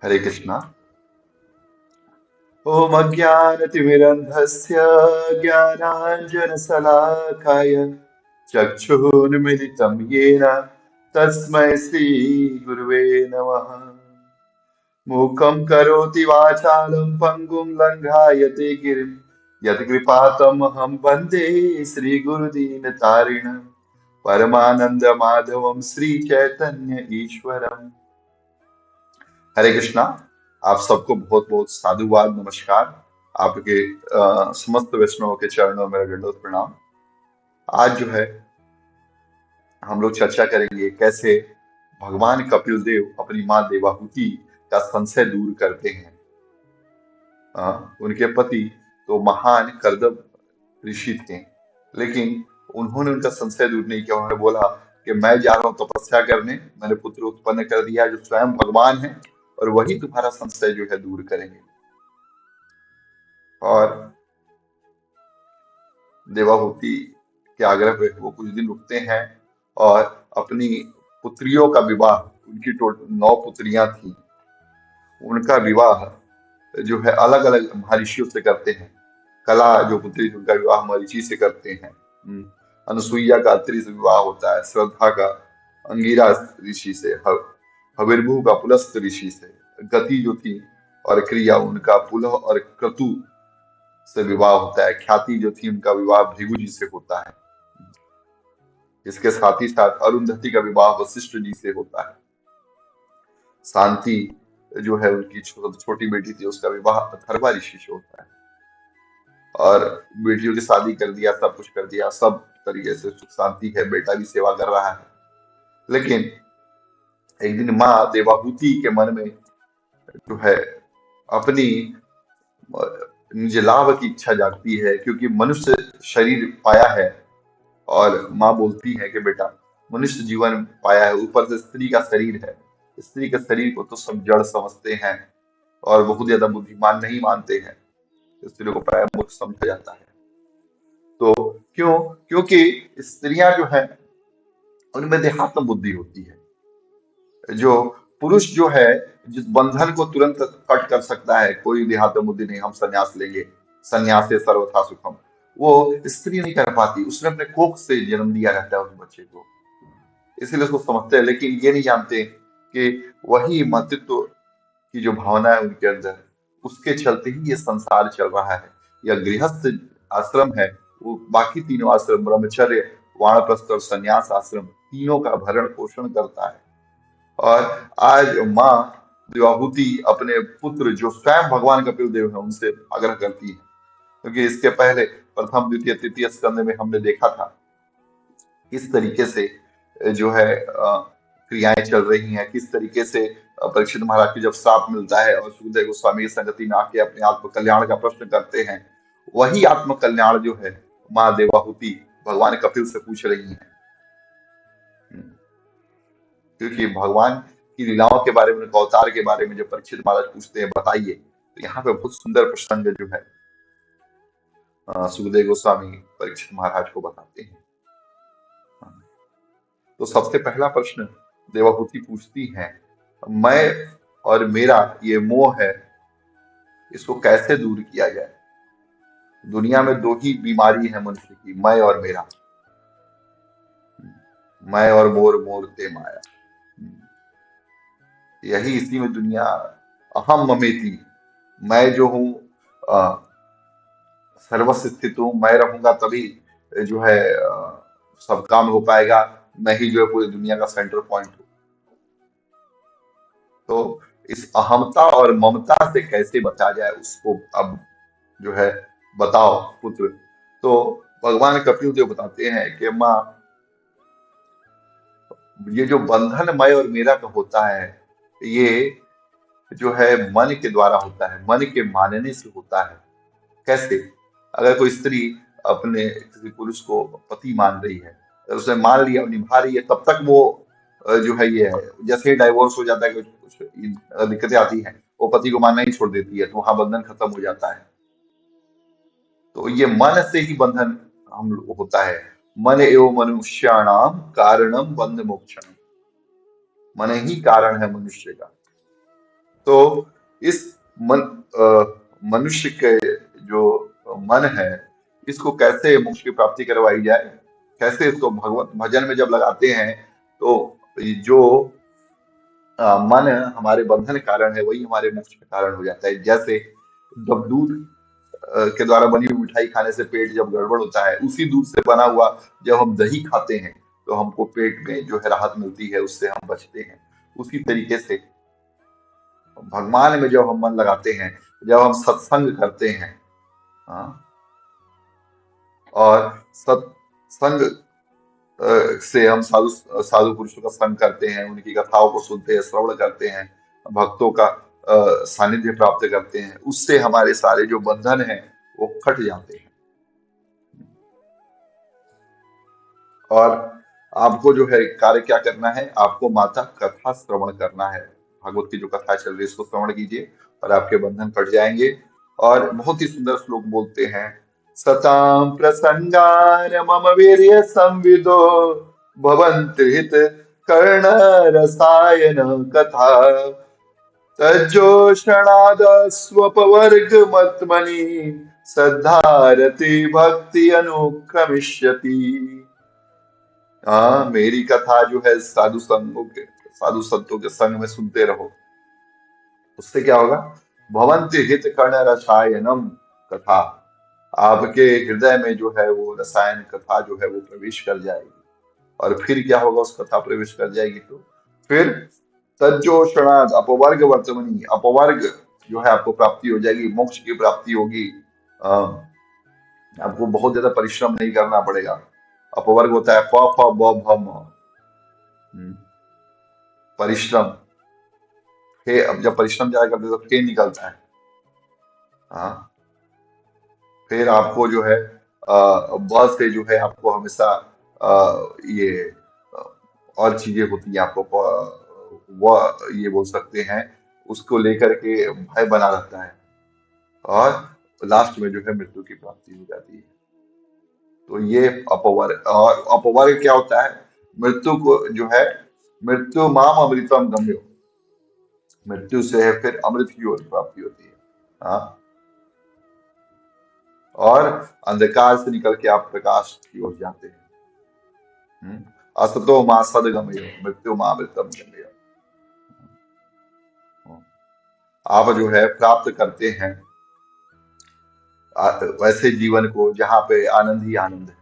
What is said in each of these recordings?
हरे कृष्णा। ओम अज्ञानतिमिरन्धस्य ज्ञानाञ्जनशलाकाय चक्षुरुन्मिलितं येन तस्मै श्रीगुरुवे नमः। मूकं करोति वाचालं पङ्गुं लङ्घायते गिरिं यत्कृपातमहं वन्दे श्रीगुरुदीनतारिणं परमानन्दमाधवं श्रीचैतन्य ईश्वरम्। हरे कृष्णा। आप सबको बहुत बहुत साधुवाद, नमस्कार। आपके समस्त वैष्णवों के चरणों में दंडवत प्रणाम। आज जो है हम लोग चर्चा करेंगे कैसे भगवान कपिल देव अपनी माँ देवाहुति का संशय दूर करते हैं। उनके पति तो महान कर्दम ऋषि थे, लेकिन उन्होंने उनका संशय दूर नहीं किया। उन्होंने बोला कि मैं जा रहा हूँ तपस्या करने, मैंने पुत्र उत्पन्न कर दिया जो स्वयं भगवान है, और वही तुम्हारा संशय जो है दूर करेंगे। और देवाहुति के आग्रह पे वो कुछ दिन रुकते हैं और अपनी पुत्रियों का विवाह, उनकी 9 पुत्रियां थी, उनका विवाह जो है अलग अलग महर्षियों से करते हैं। कला जो पुत्री थी उनका विवाह मरीचि से करते हैं। अनुसुईया का अत्रि से विवाह होता है, श्रद्धा का अंगिरा ऋषि से, हविर्भु का पुलस्त ऋषि से, गति जो थी और क्रिया उनका पुलह और क्रतु से विवाह होता है, ख्याति जो थी उनका विवाह भृगु जी से होता है। इसके साथ ही साथ अरुंधति का विवाह वशिष्ठ जी से होता है। शांति जो है उनकी छोटी बेटी थी, उसका विवाह अथर्वा ऋषि से होता है। और बेटियों की शादी कर दिया, सब कुछ कर दिया, सब तरीके से सुख शांति है, बेटा भी सेवा कर रहा है। लेकिन एक दिन माँ देवाहुति के मन में जो है अपनी निज लाभ की इच्छा जागती है, क्योंकि मनुष्य शरीर पाया है। और माँ बोलती है कि बेटा, मनुष्य जीवन पाया है, ऊपर से स्त्री का शरीर है, स्त्री के शरीर को तो सब जड़ समझते हैं और बहुत ज्यादा बुद्धिमान नहीं मानते हैं, स्त्री को प्राय मूर्ख समझा जाता है। तो क्यों? क्योंकि स्त्रियां जो है उनमें देहात्म बुद्धि होती है। जो पुरुष जो है जिस बंधन को तुरंत कट कर सकता है, कोई देहात्म बुद्धि नहीं, हम संन्यास लेंगे, संन्यास से सर्वथा सुखम, वो स्त्री नहीं कर पाती। उसने अपने कोख से जन्म दिया रहता है उस बच्चे को, इसीलिए उसको समझते हैं, लेकिन ये नहीं जानते कि वही मातृत्व की जो भावना है उनके अंदर, उसके चलते ही ये संसार चल रहा है। यह गृहस्थ आश्रम है, वो बाकी तीनों आश्रम ब्रह्मचर्य, वानप्रस्थ और संन्यास आश्रम तीनों का भरण पोषण करता है। और आज माँ देवाहुति अपने पुत्र जो स्वयं भगवान कपिल देव है उनसे आग्रह करती है, क्योंकि इसके पहले प्रथम द्वितीय तृतीय स्कंद में हमने देखा था किस तरीके से जो है क्रियाएं चल रही हैं, किस तरीके से परीक्षित महाराज को जब श्राप मिलता है और सुखदेव गोस्वामी की संगति में आके अपने आत्म कल्याण का प्रश्न करते हैं, वही आत्म कल्याण जो है माँ देवाहुति भगवान कपिल से पूछ रही हैं। क्योंकि भगवान की लीलाओं के बारे में, उनके अवतार के बारे में जब परीक्षित महाराज पूछते हैं बताइए, तो यहाँ पे बहुत सुंदर प्रसंग जो है सुखदेव गोस्वामी परीक्षित महाराज को बताते हैं। तो सबसे पहला प्रश्न देवाहुति पूछती है, मैं और मेरा ये मोह है, इसको कैसे दूर किया जाए? दुनिया में 2 ही बीमारी है मनुष्य की, मैं और मेरा, मैं और मोर, मोर ते माया। यही इसी में दुनिया, अहम ममेती, मैं जो हूँ सर्वस्व स्थित हूँ, मैं रहूंगा तभी जो है सब काम हो पाएगा, मैं ही जो है पूरी दुनिया का सेंटर पॉइंट हूँ। तो इस अहमता और ममता से कैसे बचा जाए, उसको अब जो है बताओ पुत्र। तो भगवान कपिल देव बताते हैं कि माँ, ये जो बंधन मैं और मेरा का होता है, ये जो है मन के द्वारा होता है, मन के मानने से होता है। कैसे? अगर कोई स्त्री अपने किसी पुरुष को पति मान रही है, अगर उसने मान लिया और निभा रही है, तब तक वो जो है ये है। जैसे ही डाइवोर्स हो जाता है, कुछ कुछ दिक्कतें आती हैं, वो पति को मानना ही छोड़ देती है, तो वहां बंधन खत्म हो जाता है। तो ये मन से ही बंधन हम होता है। मन एवं मनुष्याणाम कारणम बंध मोक्षण, मन ही कारण है मनुष्य का। तो इस मन मनुष्य के जो मन है, इसको कैसे मोक्ष की प्राप्ति करवाई जाए, कैसे इसको भगवत भजन में जब लगाते हैं तो ये जो मन हमारे बंधन कारण है वही हमारे मोक्ष का कारण हो जाता है। जैसे जब दूध के द्वारा बनी हुई मिठाई खाने से पेट जब गड़बड़ होता है, उसी दूध से बना हुआ जब हम दही खाते हैं तो हमको पेट में जो है राहत मिलती है, उससे हम बचते हैं। उसी तरीके से भगवान में जब हम मन लगाते हैं, जब हम सत्संग करते हैं, हाँ, और सत्संग से हम साधु साधु पुरुषों का संग करते हैं, उनकी कथाओं को सुनते हैं, श्रवण करते हैं, भक्तों का सानिध्य प्राप्त करते हैं, उससे हमारे सारे जो बंधन हैं वो कट जाते हैं। और आपको जो है कार्य क्या करना है, आपको माता कथा श्रवण करना है। भागवत की जो कथा चल रही है इसको श्रवण कीजिए और आपके बंधन कट जाएंगे। और बहुत ही सुंदर श्लोक बोलते हैं, सतां प्रसंगान मम वीर्य संविदो भवन्ति हित कर्ण रसायन कथा तज्जोषणाद स्वपवर्ग मत्मनि सद्धारति भक्ति अनुक्रमिष्यति। हाँ, मेरी कथा जो है साधु संतों के संग में सुनते रहो, उससे क्या होगा, भवन्ति हित कर्ण रसायनम कथा, आपके हृदय में जो है वो रसायन कथा जो है वो प्रवेश कर जाएगी। और फिर क्या होगा, उस कथा प्रवेश कर जाएगी तो फिर तज्जोषणाद अपवर्ग वर्तमनी, अपवर्ग जो है आपको प्राप्ति हो जाएगी, मोक्ष की प्राप्ति होगी। आपको बहुत ज्यादा परिश्रम नहीं करना पड़ेगा। अपवर्ग होता है प फ ब भ म, परिश्रम। हे, अब जब परिश्रम ज्यादा करते तो फे निकलता है। हाँ, फिर आपको जो है ब से जो है आपको हमेशा ये और चीजें होती है, आपको ये बोल सकते हैं, उसको लेकर के भय बना रहता है और लास्ट में जो है मृत्यु की प्राप्ति हो जाती है। तो ये अपवर्ग। और अपवर्ग क्या होता है, मृत्यु को जो है, मृत्यु माम अमृतम गम्यो, मृत्यु से है फिर अमृत की ओर प्राप्ति होती है। हाँ, और अंधकार से निकल के आप प्रकाश की ओर जाते हैं। असतो मां सदगमयो मृत्यु मां अमृतम गम्यो। आप जो है प्राप्त करते हैं वैसे जीवन को जहाँ पे आनंद ही आनंद है।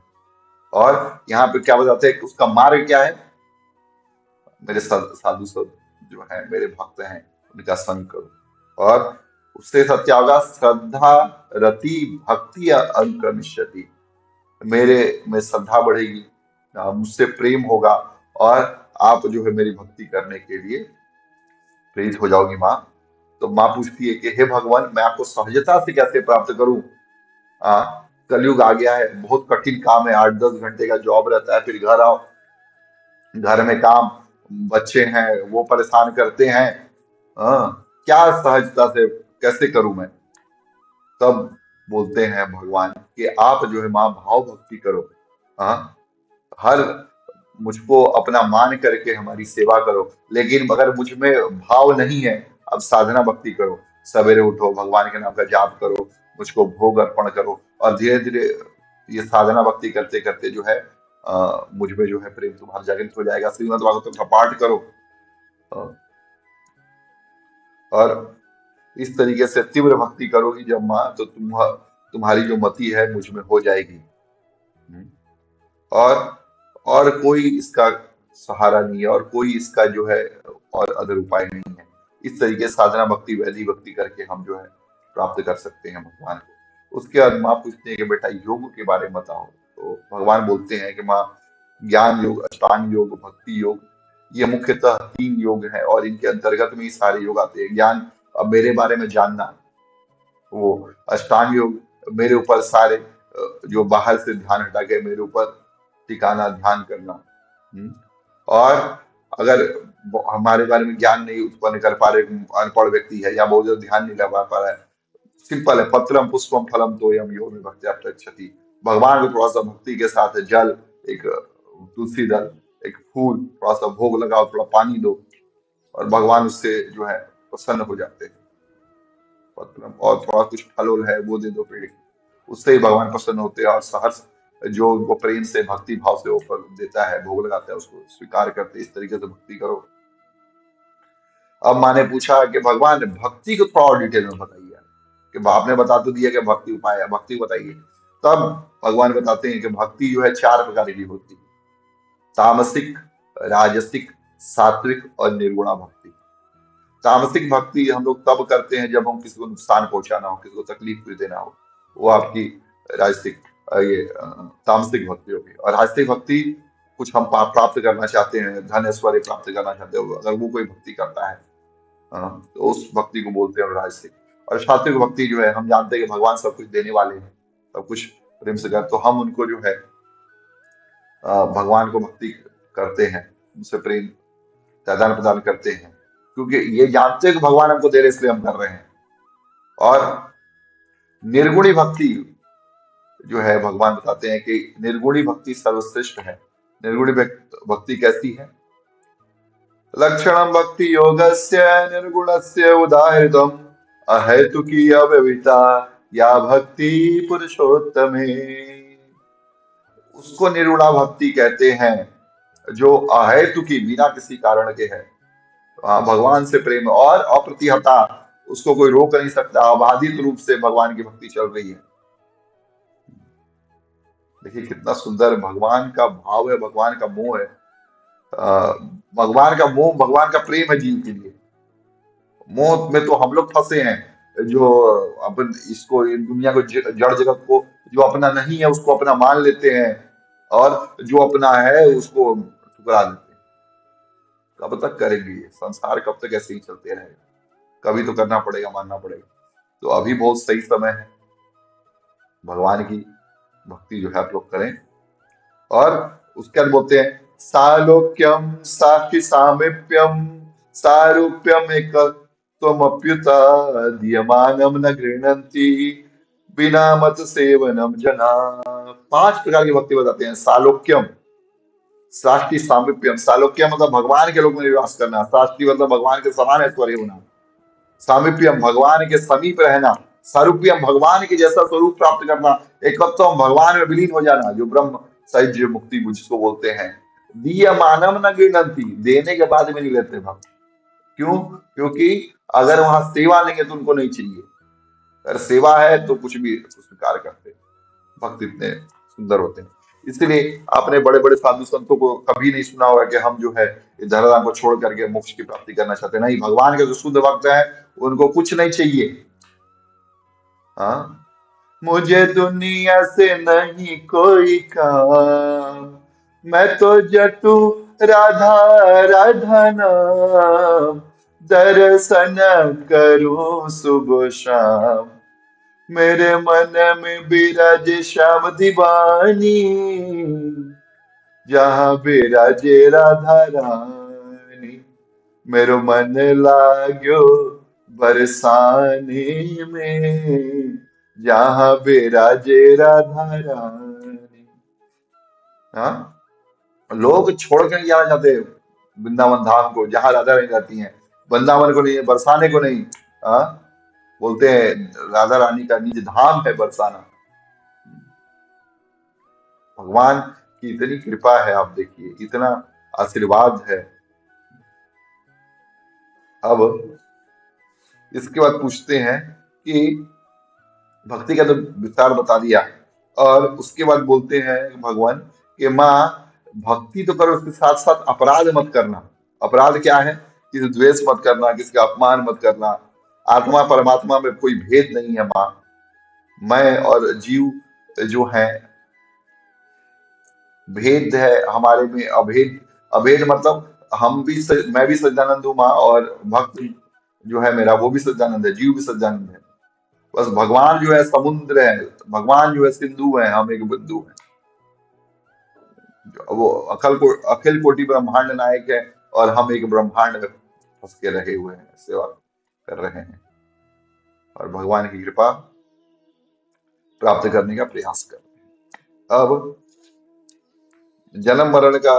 और यहाँ पे क्या बताते हैं कि उसका मार्ग क्या है, मेरे साधु सब जो है मेरे भक्त हैं उनका संग करो। और उससे सब क्या होगा, श्रद्धा रति भक्ति अनुक्रमिष्यति, मेरे में श्रद्धा बढ़ेगी, मुझसे प्रेम होगा और आप जो है मेरी भक्ति करने के लिए प्रेरित हो जाओगी माँ। तो माँ पूछती है कि हे भगवान, मैं आपको सहजता से कैसे प्राप्त करूं। कलयुग आ गया है, बहुत कठिन काम है, 8-10 घंटे का जॉब रहता है, फिर घर आओ, घर में काम, बच्चे हैं वो परेशान करते हैं। क्या सहजता से कैसे करूं मैं। तब बोलते हैं भगवान कि आप जो है माँ भाव भक्ति करो। हाँ, हर मुझको अपना मान करके हमारी सेवा करो, लेकिन अगर मुझ में भाव नहीं है, अब साधना भक्ति करो, सवेरे उठो, भगवान के नाम का जाप करो, मुझको भोग अर्पण करो, और धीरे धीरे ये साधना भक्ति करते करते जो है मुझ में जो है प्रेम तुम्हारा जागृत हो जाएगा। श्रीमद् भागवतम का पाठ करो अ, और इस तरीके से तीव्र भक्ति करोगी जब माँ, तो तुम्हारी जो मति है मुझ में हो जाएगी। हम्म। और कोई इसका सहारा नहीं है, और कोई इसका जो है और अदर उपाय नहीं है। इस तरीके से साधना भक्ति वैधि भक्ति करके हम जो है प्राप्त कर सकते हैं भगवान को। उसके बाद माँ पूछते हैं कि बेटा योग के बारे में बताओ। तो भगवान बोलते हैं कि माँ, ज्ञान योग, अष्टांग योग, भक्ति योग, ये मुख्यतः 3 योग हैं और इनके अंतर्गत में ही सारे योग आते हैं। ज्ञान, अब मेरे बारे में जानना, वो अष्टांग योग, मेरे ऊपर सारे जो बाहर से ध्यान हटा के मेरे ऊपर टिकाना, ध्यान करना। और अगर हमारे बारे में ज्ञान नहीं उत्पन्न कर पा रहे, अनपढ़ व्यक्ति है या बहुत ज्यादा ध्यान नहीं लगा पा रहा है, सिंपल है, पत्रम पुष्पम फलम तोयम यो में भक्त्या प्रयच्छति, भगवान को थोड़ा सा भक्ति के साथ जल, एक तुलसी दल, एक फूल, थोड़ा सा भोग लगाओ, थोड़ा पानी दो, और भगवान उससे जो है प्रसन्न हो जाते हैं। पत्रम और थोड़ा कुछ फल उल है वो दे दो पेड़ की, उससे ही भगवान प्रसन्न होते हैं और सहर्ष जो उनको प्रेम से भक्ति भाव से वो फल देता है, भोग लगाता है, उसको स्वीकार करते हैं। इस तरीके से भक्ति करो। अब माँ ने पूछा कि भगवान भक्ति को थोड़ा और डिटेल में बताइए, कि आपने बता तो दिया कि भक्ति उपाय है, भक्ति बताइए। तब भगवान बताते हैं कि भक्ति जो है 4 प्रकार की होती है: तामसिक, राजसिक, सात्विक और निर्गुणा भक्ति। तामसिक भक्ति हम लोग तब करते हैं जब हम किसी को नुकसान पहुंचाना हो, किसी को तकलीफ भी देना हो, वो आपकी राजसिक तामसिक भक्ति होगी। और राजसिक भक्ति कुछ हम प्राप्त करना चाहते हैं, धन ऐश्वर्य प्राप्त करना चाहते हो, अगर वो कोई भक्ति करता है तो उस भक्ति को बोलते हैं राजसिक। और सात्विक भक्ति जो है, हम जानते हैं कि भगवान सब कुछ देने वाले हैं, सब कुछ प्रेम से कर, तो हम उनको जो है भगवान को भक्ति करते हैं, उनसे प्रेम आदान प्रदान करते हैं, क्योंकि ये जानते हैं कि भगवान हमको दे रहे, इसलिए हम कर रहे हैं। और निर्गुणी भक्ति जो है, भगवान बताते हैं कि निर्गुणी भक्ति सर्वश्रेष्ठ है। निर्गुणी भक्ति कैसी है? लक्षणम भक्ति योगस्य निर्गुणस्य उदाहृतम अहेतुकी अव्यविता या भक्ति पुरुषोत्तमे। उसको निर्गुणा भक्ति कहते हैं जो अहेतुकी, बिना किसी कारण के है। भगवान से प्रेम और अप्रतिहता, उसको कोई रोक नहीं सकता, अबाधित रूप से भगवान की भक्ति चल रही है। देखिए कितना सुंदर भगवान का भाव है, भगवान का मोह है। भगवान का मोह, भगवान का प्रेम है जीव के लिए। मोह में तो हम लोग फंसे हैं, जो अपन इसको, दुनिया को, जड़ जगत को जो अपना नहीं है उसको अपना मान लेते हैं, और जो अपना है उसको ठुकरा देते हैं। कब तक करेंगे ये संसार? कब तक ऐसे ही चलते रहेगा? कभी तो करना पड़ेगा, मानना पड़ेगा। तो अभी बहुत सही समय है, भगवान की भक्ति जो है आप लोग करें। और उसके बाद बोलते हैं सालोक्यम साक्षी सामीप्यम सारूप्यम एक त्वमप्युता दीयमानम न गृह्णन्ति बिना मत सेवनम जना। 5 प्रकार की भक्ति बताते हैं। सालोक्यम, साष्टी सामीप्यम। सालोक्यम मतलब भगवान के लोक में निवास करना, साष्टी मतलब भगवान के समान ऐश्वर्य होना, सामीप्यम भगवान के समीप रहना, सारूप्यम भगवान के जैसा स्वरूप प्राप्त करना, एकत्व भगवान में विलीन हो जाना, जो ब्रह्म साहित्य मुक्ति जिसको बोलते हैं। दिया मानव न गृह्णन्ति, देने के बाद में नहीं लेते भक्त। क्यों? क्योंकि अगर वहां सेवा नहीं है तो उनको नहीं चाहिए, अगर सेवा है तो कुछ भी स्वीकार करते। भक्त इतने सुंदर होते हैं। इसलिए आपने बड़े बड़े साधु संतों को कभी नहीं सुना होगा कि हम जो है इस धराधाम को छोड़ करके मोक्ष की प्राप्ति करना चाहते। नहीं, भगवान के जो शुद्ध भक्त है उनको कुछ नहीं चाहिए। हाँ, मुझे दुनिया से नहीं कोई काम, मैं तो जटू राधा राधा नाम, दर्शन करूं सुबह शाम, मेरे मन में बिराज श्याम दीवानी, जहाँ बिराजे राधा रानी, मेरो मन लाग्यो बरसाने में, जहाँ बिराजे राधा रानी। हाँ, लोग छोड़ के नहीं जाना चाहते वृंदावन धाम को, जहाँ राधा रानी रहती हैं। वृंदावन को नहीं, बरसाने को नहीं। हाँ, बोलते हैं राधा रानी का निज धाम है बरसाना। भगवान की इतनी कृपा है, आप देखिए इतना आशीर्वाद है। अब इसके बाद पूछते हैं कि भक्ति का तो विस्तार बता दिया, और उसके बाद बोलते हैं भगवान कि माँ भक्ति तो करो, उसके साथ साथ अपराध मत करना। अपराध क्या है? किसी द्वेष मत करना, किसी का अपमान मत करना। आत्मा परमात्मा में कोई भेद नहीं है माँ, मैं और जीव जो है, भेद है हमारे में, अभेद। अभेद मतलब हम भी मैं भी सच्चिदानंद हूँ माँ, और भक्त जो है मेरा वो भी सच्चिदानंद है, जीव भी सच्चिदानंद है। बस भगवान जो है समुद्र है, भगवान जो है सिंधु है, हम एक बिंदु है। वो अखिल कोटि ब्रह्मांड नायक है, और हम एक ब्रह्मांड में फंस के रहे हुए हैं, सेवा कर रहे हैं, और भगवान की कृपा प्राप्त करने का प्रयास कर रहे हैं। अब जन्म मरण का,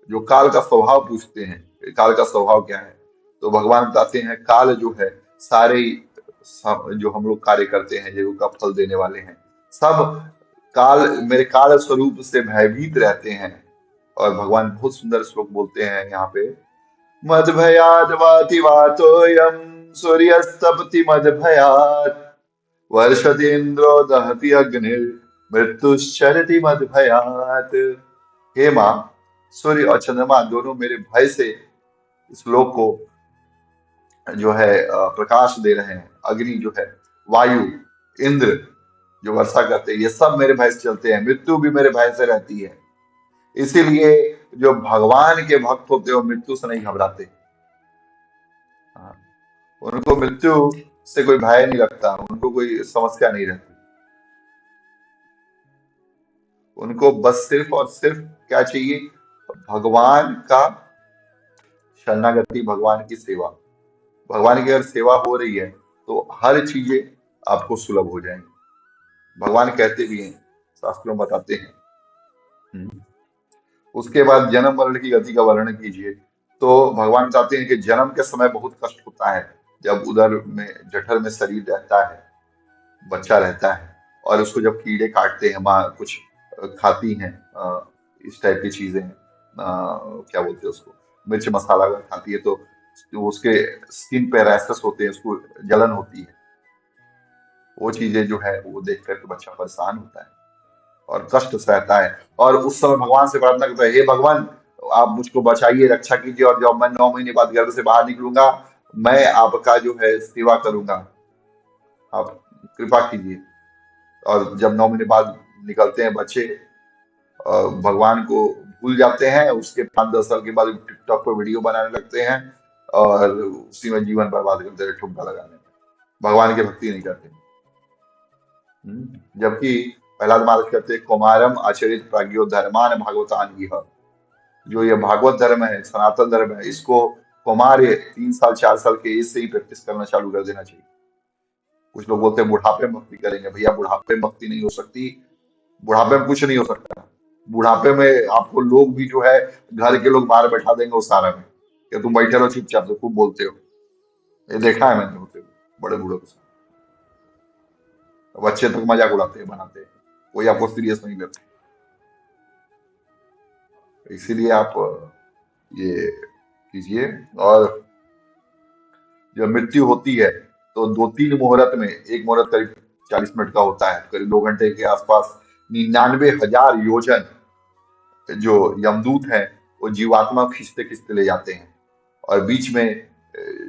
जो काल का स्वभाव पूछते हैं, काल का स्वभाव क्या है? तो भगवान बताते हैं काल जो है सारे जो हम लोग कार्य करते हैं जो का फल देने वाले हैं, सब काल मेरे काल स्वरूप से भयभीत रहते हैं। और भगवान बहुत सुंदर श्लोक बोलते हैं यहाँ पे, मद भयाद वाति वातोयम सूर्यस्तपति मद भयात वर्षतीन्द्रो दहति अग्निर मृत्युश्चरति मद भयात। हे माँ, सूर्य और चंद्रमा दोनों मेरे भय से इस लोक को जो है प्रकाश दे रहे हैं। अग्नि जो है, वायु, इंद्र जो वर्षा करते हैं, ये सब मेरे भय से चलते हैं। मृत्यु भी मेरे भय से रहती है। इसीलिए जो भगवान के भक्त होते हैं वो मृत्यु से नहीं घबराते। हाँ, उनको मृत्यु से कोई भय नहीं लगता, उनको कोई समस्या नहीं रहती। उनको बस सिर्फ और सिर्फ क्या चाहिए? भगवान का शरणागति, भगवान की सेवा। भगवान की अगर सेवा हो रही है तो हर चीजें आपको सुलभ हो जाएंगी। भगवान कहते भी हैं, शास्त्रों में बताते हैं। हम्म। उसके बाद जन्म मरण की गति का वर्णन कीजिए, तो भगवान बताते हैं कि जन्म के समय बहुत कष्ट होता है, जब उदर में जठर में शरीर रहता है, बच्चा रहता है, और उसको जब कीड़े काटते हैं, माँ कुछ खाती हैं इस टाइप की चीजें, क्या बोलते हैं उसको, मिर्च मसाला अगर खाती है तो उसके स्किन पे रैशेस होते हैं, उसको जलन होती है। वो चीजें जो है वो देख करके बच्चा परेशान होता है और कष्ट सहता है, और उस समय भगवान से प्रार्थना करता है, हे भगवान आप मुझको बचाइए, रक्षा कीजिए, और जब मैं 9 महीने बाद गर्भ से बाहर निकलूंगा मैं आपका जो है सेवा करूंगा, आप कृपा कीजिए। और जब 9 महीने बाद निकलते हैं बच्चे, भगवान को भूल जाते हैं। उसके 5-10 साल के बाद टिकटॉक पर वीडियो बनाने लगते हैं और उसी में जीवन बर्बाद करते हैं, ठुमका लगाने में, भगवान की भक्ति नहीं करते। जबकि प्रहलाद महाराज कहते हैं, कुमारम आचरित प्राज्ञो धर्मान भागवतान यह, जो ये भागवत धर्म है, सनातन धर्म है, इसको कुमार 3 साल 4 साल के एज से ही प्रैक्टिस करना चालू कर देना चाहिए। कुछ लोग बोलते हैं बुढ़ापे में भक्ति करेंगे, भैया बुढ़ापे में भक्ति नहीं हो सकती, बुढ़ापे में कुछ नहीं हो सकता। बुढ़ापे में आपको लोग भी जो है, घर के लोग बाहर बैठा देंगे उस सारा में कि तुम बैठे रहो चुपचाप, तो खूब बोलते हो। ये देखा है मैंने होते हुए बड़े बूढ़ों के साथ। बच्चे तक मजाक उड़ाते हैं, बनाते हैं, कोई आपको सीरियस नहीं लेते। इसीलिए आप ये कीजिए। और जब मृत्यु होती है तो 2-3 मुहूर्त में, एक मुहूर्त करीब 40 मिनट का होता है, करीब 2 घंटे के आसपास 99,000 योजन जो यमदूत हैं वो जीवात्मा को खींचते खींचते ले जाते हैं, और बीच में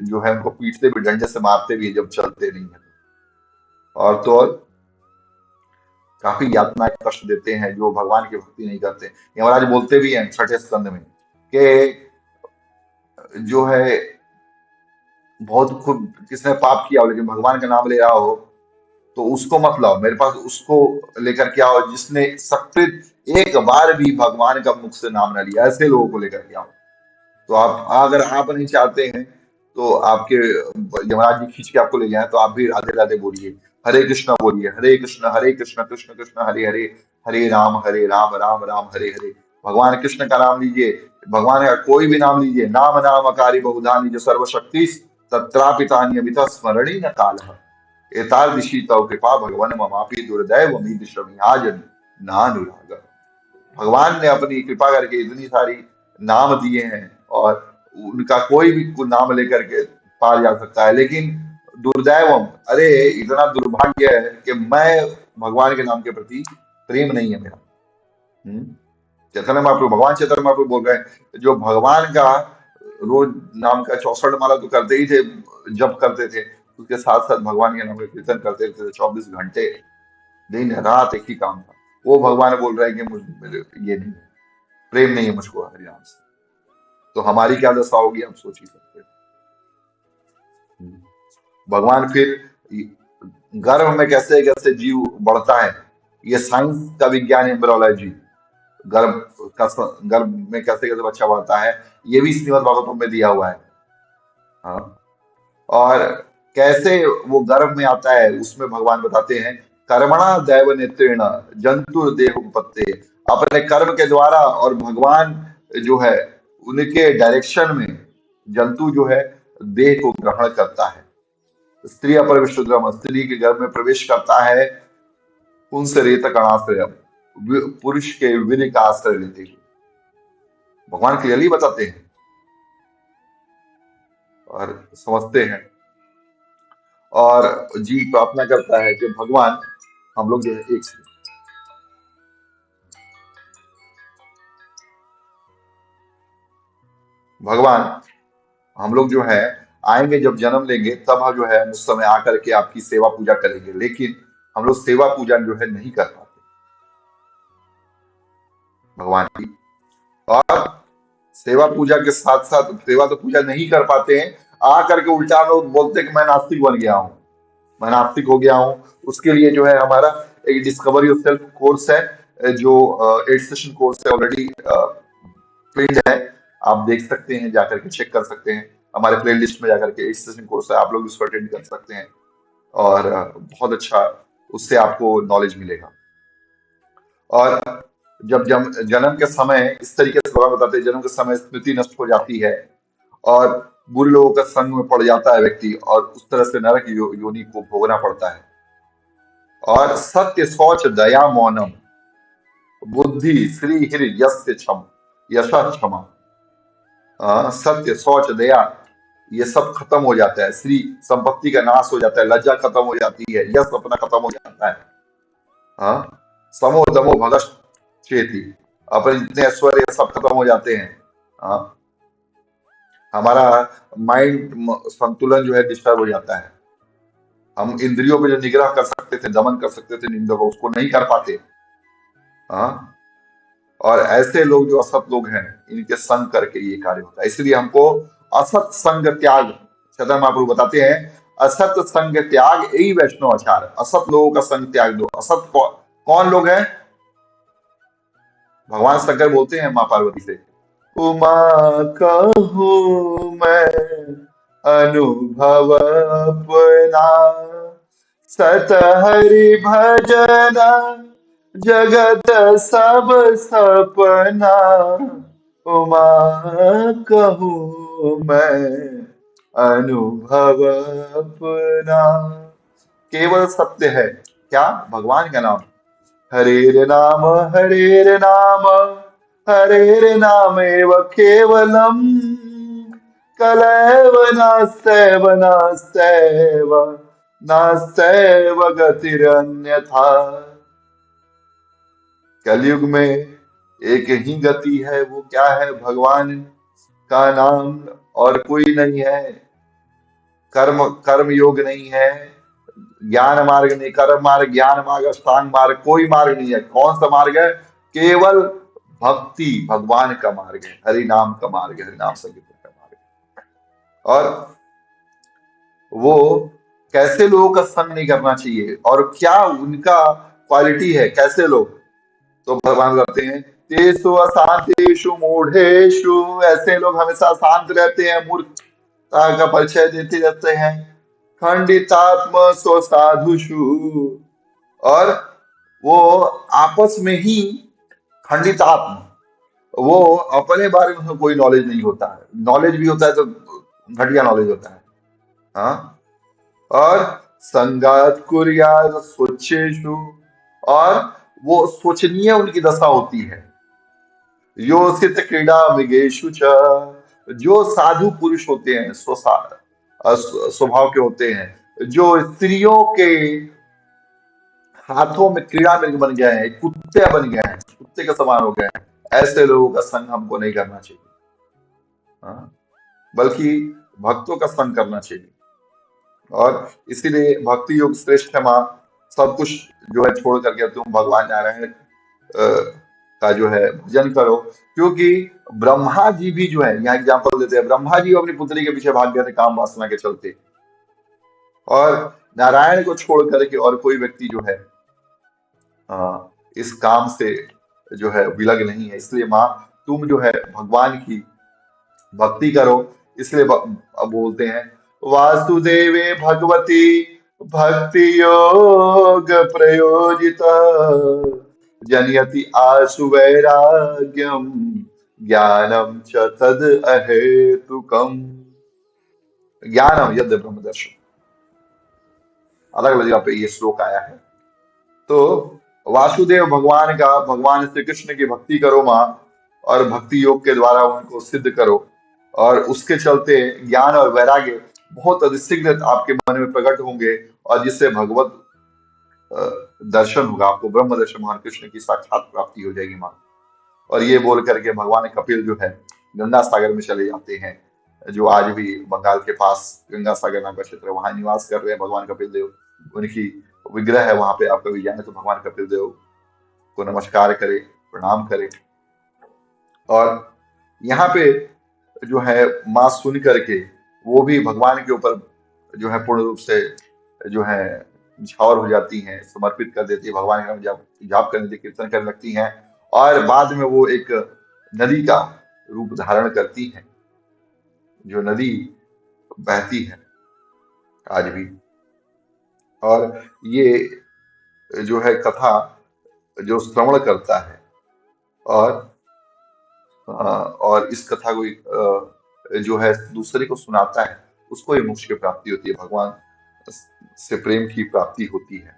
जो है उनको पीटते भी, डंडे से मारते भी जब चलते नहीं है। और तो और काफी यातनाएं कष्ट देते हैं जो भगवान की भक्ति नहीं करते। यमराज बोलते भी हैं 6ठे स्कंद में कि जो है बहुत खूब किसने पाप किया हो लेकिन भगवान का नाम ले रहा हो तो उसको मत लाओ मेरे पास, उसको लेकर के आओ जिसने सकृत एक बार भी भगवान का मुख से नाम न लिया, ऐसे लोगों को लेकर के आओ। तो आप, अगर आप नहीं चाहते हैं तो आपके यमराज जी खींच के आपको ले जाए, तो आप भी राधे राधे बोलिए, हरे कृष्णा बोलिए, हरे कृष्ण कृष्ण कृष्ण हरे हरे, हरे राम राम राम हरे हरे। भगवान कृष्ण का नाम लीजिए, भगवान का कोई भी नाम लीजिए, नाम नाम अकारी बहुधा निज सर्वशक्ति तत्रापितान्यमित स्मरणी न काल एतादृशी तव कृपा भगवान ममापि दुर्दैव मीत श्रमियाज नानुराग। भगवान ने अपनी कृपा करके इतनी सारी नाम दिए हैं और उनका कोई भी नाम लेकर के पार जा सकता है, लेकिन दुर्दैवम, अरे इतना दुर्भाग्य है कि मैं भगवान के नाम के प्रति प्रेम नहीं है मेरा। चैतन्य महाप्रभु, भगवान चैतन्य महाप्रभु बोल रहे हैं, जो भगवान का रोज नाम का 64 माला तो करते ही थे, जप करते थे, उसके साथ साथ भगवान के नाम का कीर्तन करते थे 24 घंटे, दिन रात एक ही काम था। वो भगवान बोल रहे हैं कि मुझे ये नहीं, प्रेम नहीं है मुझको हरिनाम से। तो हमारी क्या दशा होगी आप सोच ही सकते हैं। भगवान फिर गर्भ में कैसे कैसे जीव बढ़ता है, ये साइंस का विज्ञान है, एम्ब्रियोलॉजी। गर्भ में कैसे कैसे बच्चा बढ़ता है, ये भी श्रीमद् भागवतम में दिया हुआ है। हाँ, और कैसे वो गर्भ में आता है उसमें भगवान बताते हैं, कर्मणा दैव नेत्रेण जंतु देह उपत्ते, अपने कर्म के द्वारा और भगवान जो है उनके डायरेक्शन में जंतु जो है देह को ग्रहण करता है। स्त्री अपरविष्टुद्रम, स्त्री के गर्भ में प्रवेश करता है पुंस रेत कणाश्रय, पुरुष के वीर्य का आश्रय लेते हुए। भगवान क्लियरली बताते हैं और समझते हैं। और जी प्रार्थना करता है कि भगवान हम लोग जो है एक भगवान हम लोग जो है आएंगे, जब जन्म लेंगे तब हम जो है उस समय आकर के आपकी सेवा पूजा करेंगे, लेकिन हम लोग सेवा पूजा जो है नहीं कर पाते भगवान की। और सेवा पूजा के साथ साथ सेवा तो पूजा नहीं कर पाते हैं, आकर के उल्टा लोग बोलते हैं कि मैं नास्तिक बन गया हूँ, मैं नास्तिक हो गया हूँ। उसके लिए जो है हमारा एक डिस्कवरी ऑफ सेल्फ कोर्स है, जो 8 सेशन कोर्स है, ऑलरेडी प्लेड है। आप देख सकते हैं, जाकर के चेक कर सकते हैं, हमारे प्ले लिस्ट में जाकर के 8 सेशन कोर्स है, आप लोग उसको अटेंड कर सकते हैं। और बहुत अच्छा उससे आपको नॉलेज मिलेगा। और जब जन्म के समय इस तरीके से भगवान बताते हैं, जन्म के समय स्मृति नष्ट हो जाती है और बुरे लोगों का संग में पड़ जाता है व्यक्ति, और उस तरह से नरक योनि को भोगना पड़ता है। और सत्य शौच दया मौनम बुद्धि श्री हृ यस्य क्षम यश क्षमा, सत्य शौच दया ये सब खत्म हो जाता है, श्री संपत्ति का नाश हो जाता है, लज्जा खत्म हो जाती है, यश अपना खत्म हो जाता है। हाँ, समो दमो भगत चेती, अपने जितने ऐश्वर्य सब खत्म हो जाते हैं। हाँ, हमारा माइंड संतुलन जो है डिस्टर्ब हो जाता है। हम इंद्रियों पे जो निग्रह कर सकते थे, दमन कर सकते थे निंदा को, उसको नहीं कर पाते। हाँ, और ऐसे लोग जो असत लोग हैं, इनके संग करके ये कार्य होता है। इसलिए हमको असत संग त्याग, चैतन्य महाप्रभु बताते हैं, असत संग त्याग यही वैष्णव आचार। असत लोगों का संग त्याग दो। असत कौन लोग हैं? भगवान शंकर बोलते हैं माँ पार्वती से, उमा कहूँ मैं अनुभव अपना, सत हरि भजन जगत सब सपना। उमा कहूँ मैं अनुभव अपना। केवल सत्य है क्या? भगवान का नाम। हरेर नाम हरेर नाम हरेर नामेव केवलम, कलैव नास्त्यव नास्त्यव नास्त्यव गतिरन्यथा। कलयुग में एक ही गति है, वो क्या है? भगवान का नाम, और कोई नहीं है। कर्म कर्म योग नहीं है, ज्ञान मार्ग नहीं, कर्म मार्ग, ज्ञान मार्ग, अष्टांग मार्ग, कोई मार्ग नहीं है। कौन सा मार्ग है? केवल भक्ति, भगवान का मार्ग है, हरि नाम का मार्ग है, हरि नाम संकीर्तन का मार्ग है। और वो कैसे लोगों का संग नहीं करना चाहिए और क्या उनका क्वालिटी है, कैसे लोग? तो भगवान कहते हैं, तेषु अशांतेषु मूढ़ेषु, ऐसे लोग हमेशा शांत रहते हैं, मूर्खता का परिचय देते रहते हैं। खंडितात्म स्व साधुषु, और वो आपस में ही खंडित आत्म, वो अपने बारे में उन्हें कोई नॉलेज नहीं होता है, नॉलेज भी होता है तो घटिया नॉलेज होता है। हाँ, और संगात कुर्यात स्वच्छेषु, और वो शोचनीय उनकी दशा होती है। योषित क्रीड़ा मृगेषु च, जो साधु पुरुष होते हैं, स्वभाव के होते हैं, जो स्त्रियों के हाथों में क्रीड़ा मृग बन गए हैं, कुत्ते बन गए हैं, कुत्ते के समान हो गए हैं, ऐसे लोगों का संग हमको नहीं करना चाहिए। हाँ, बल्कि भक्तों का संग करना चाहिए। और इसीलिए भक्ति योग श्रेष्ठ है माँ, सब कुछ जो है छोड़ करके तुम भगवान नारायण का जो है भजन करो। क्योंकि ब्रह्मा जी भी जो है, यहाँ एग्जाम्पल देते हैं, ब्रह्मा जी अपनी पुत्री के पीछे भाग गए थे काम वासना के चलते, और नारायण को छोड़ करके और कोई व्यक्ति जो है इस काम से जो है विलग नहीं है। इसलिए माँ तुम जो है भगवान की भक्ति करो। इसलिए अब बोलते हैं, वासुदेवे भगवती भक्ति योग प्रयोजिता, जनयति आशु वैराग्यम ज्ञानम च तद अहेतुकम। ज्ञानम यद ब्रह्म दर्शन, अलग अलग जगह पे ये श्लोक आया है। तो वासुदेव भगवान का, भगवान श्री कृष्ण की भक्ति करो माँ, और भक्ति योग के द्वारा उनको सिद्ध करो, और उसके चलते ज्ञान और वैराग्य बहुत अतिशीघ्र आपके मन में प्रकट होंगे, और जिससे भगवत अ, दर्शन होगा, आपको ब्रह्म दर्शन, भगवान कृष्ण की साक्षात प्राप्ति हो जाएगी माँ। और ये बोल करके भगवान कपिल जो है गंगा सागर में चले जाते हैं, जो आज भी बंगाल के पास गंगा सागर नाम का क्षेत्र है, वहां निवास कर रहे हैं भगवान कपिल देव। उनकी विग्रह है वहां पे, आप कभी जाए तो भगवान कपिल देव को नमस्कार करें, प्रणाम करें। और यहाँ पे जो है माँ सुन करके वो भी भगवान के ऊपर जो है पूर्ण रूप से जो है निछावर हो जाती हैं, समर्पित कर देती है भगवान का नाम, जाप जाप करने लगती, कीर्तन करने लगती हैं, और बाद में वो एक नदी का रूप धारण करती हैं, जो नदी बहती है आज भी। और ये जो है कथा जो श्रवण करता है, और और इस कथा को जो है दूसरे को सुनाता है, उसको ये मोक्ष की प्राप्ति होती है, भगवान से प्रेम की प्राप्ति होती है।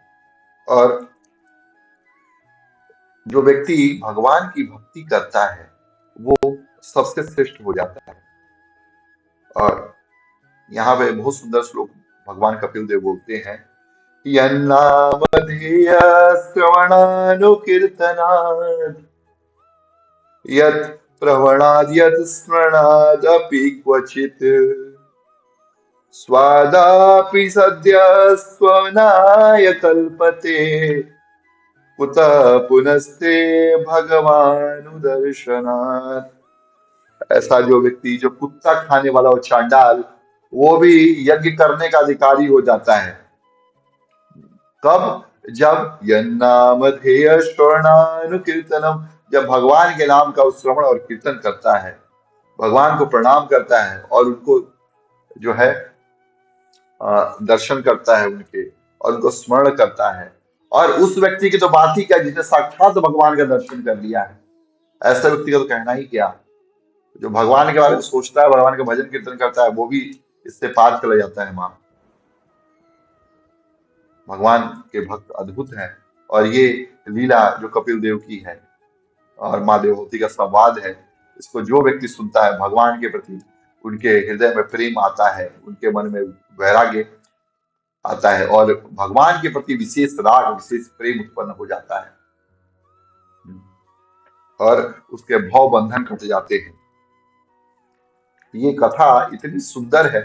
और जो व्यक्ति भगवान की भक्ति करता है वो सबसे श्रेष्ठ हो जाता है। और यहाँ पे बहुत सुंदर श्लोक भगवान कपिल देव बोलते हैं, यन्नामधेय श्रवणानुकीर्तनात् यत् प्रवणाद् यत् स्मरणादपि क्वचित् स्वादापि सद्य स्वनाय कल्पते कुतः पुनस्ते भगवानुदर्शनात्। ऐसा जो व्यक्ति, जो कुत्ता खाने वाला और चांडाल, वो भी यज्ञ करने का अधिकारी हो जाता है। कब? जब यन्नामधेय श्रवणानुकीर्तनम, जब भगवान के नाम का श्रवण और कीर्तन करता है, भगवान को प्रणाम करता है, और उनको जो है दर्शन करता है उनके, और उनको स्मरण करता है। और उस व्यक्ति की तो बात ही क्या, जिसने साक्षात भगवान का दर्शन कर लिया है, ऐसा व्यक्ति का तो कहना ही क्या। जो भगवान के बारे में सोचता है, भगवान का भजन कीर्तन करता है, वो भी इससे पार चला जाता है माँ। भगवान के भक्त अद्भुत हैं। और ये लीला जो कपिल देव की है और माँ देवहूति का संवाद है, इसको जो व्यक्ति सुनता है, भगवान के प्रति उनके हृदय में प्रेम आता है, उनके मन में वैराग्य आता है, और भगवान के प्रति विशेष राग, विशेष प्रेम उत्पन्न हो जाता है, और उसके भव बंधन कट जाते हैं। ये कथा इतनी सुंदर है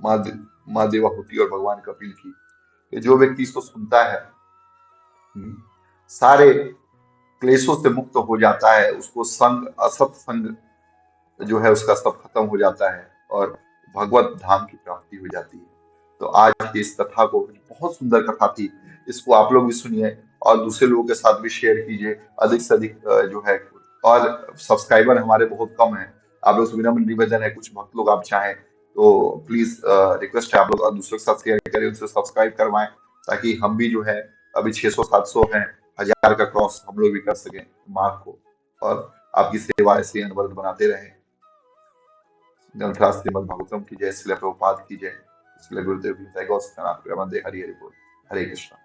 माँ देवहूति और भगवान कपिल की, कि जो व्यक्ति इसको सुनता है सारे क्लेशों से मुक्त हो जाता है, उसको संग, असत संग जो है उसका सब खत्म हो जाता है, और भगवत धाम की प्राप्ति हो जाती है। तो आज की इस कथा को, बहुत सुंदर कथा थी, इसको आप लोग भी सुनिए और दूसरे लोगों के साथ भी शेयर कीजिए, अधिक से अधिक जो है। और सब्सक्राइबर हमारे बहुत कम हैं, आप लोग से विनम्र निवेदन है, कुछ भक्त लोग आप चाहें तो प्लीज रिक्वेस्ट है, आप लोग और दूसरों के साथ शेयर करें, उनसे सब्सक्राइब करवाएं, ताकि हम भी जो है, अभी 600-700 हैं, 1000 का क्रॉस हम लोग भी कर सकें मार्क को, और आपकी सेवा ऐसे अनवरत बनाते रहें। ग्रंथराज श्रीमद् भागवतम की जय, श्रील प्रभुपाद की जय, श्रील गुरुदेव की जय, गौ सनातन हरि हरि बोल, हरे कृष्णा।